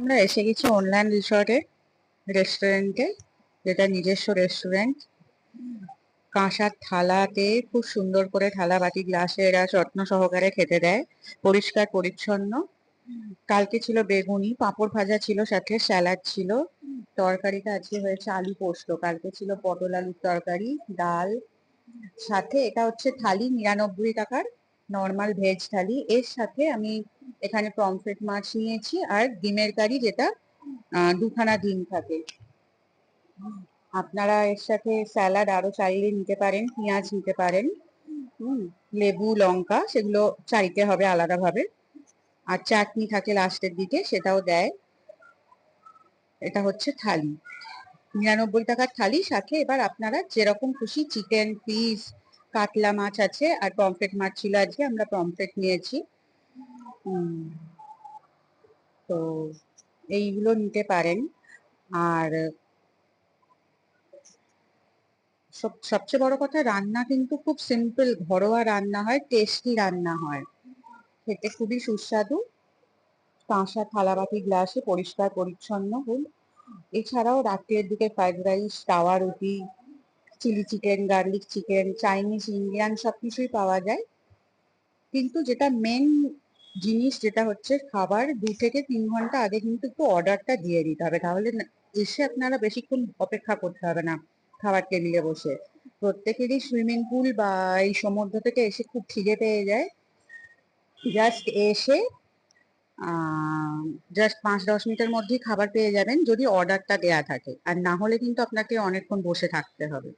আমরা এসে গেছি অনলাইন রিসর্টে রেস্টুরেন্টে, যেটা নিজস্ব রেস্টুরেন্ট। কাঁসার থালাতে খুব সুন্দর করে থালা বাটি গ্লাসে এরা যত্ন সহকারে খেতে দেয়, পরিষ্কার পরিচ্ছন্ন। কালকে ছিল বেগুনি, পাঁপড় ভাজা ছিল, সাথে স্যালাড ছিল। তরকারিটা আজকে হয়েছে আলু পোস্ত, কালকে ছিল পটল আলুর তরকারি, ডাল। সাথে এটা হচ্ছে থালি 99 টাকার, নর্মাল ভেজ থালি। এর সাথে আমি এখানে পমফ্রেট মাছ নিয়েছি আর ডিমের কারি, যেটা দুখানা ডিম থাকে। আপনারা এর সাথে স্যালাড আরো চাইলে নিতে পারেন, পেঁয়াজ নিতে পারেন, লেবু লঙ্কা সেগুলো চাইতে হবে আলাদাভাবে। আর চাটনি থাকে লাস্টের দিকে, সেটাও দেয়। এটা হচ্ছে থালি, 99 টাকার থালি। সাথে এবার আপনারা যেরকম খুশি চিকেন পিস, কাতলা মাছ আছে, আর পমফ্রেট মাছ ছিল আজকে, আমরা পমফ্রেট নিয়েছি। তো এইগুলো নিতে পারেন। আর সবচেয়ে বড় কথা, রান্না কিন্তু খুব সিম্পল, ঘরোয়া রান্না হয়, টেস্টি রান্না হয়, খেতে খুবই সুস্বাদু। কাঁসা থালাবাটি গ্লাসে পরিষ্কার পরিচ্ছন্ন ফুল। এছাড়াও রাত্রের দিকে ফ্রাইড রাইস, তাওয়া রুটি, chilli chicken, garlic chicken, Chinese, Indian সবকিছুই পাওয়া যায়। কিন্তু যেটা মেন জিনিস, যেটা হচ্ছে খাবার 2 থেকে 3 ঘন্টা আগে কিন্তু একটু অর্ডারটা দিয়ে দিতে হবে, তাহলে এসে আপনারা বেশিক্ষণ অপেক্ষা করতে হবে না খাবার টেবিলে বসে। প্রত্যেকেরই সুইমিং পুল বা এই সমুদ্র থেকে এসে খুব খিদে পেয়ে যায়। জাস্ট এসে জাস্ট 5-10 মিনিটের মধ্যেই খাবার পেয়ে যাবেন, যদি অর্ডারটা দেয়া থাকে। আর না হলে কিন্তু আপনাকে অনেকক্ষণ বসে থাকতে হবে।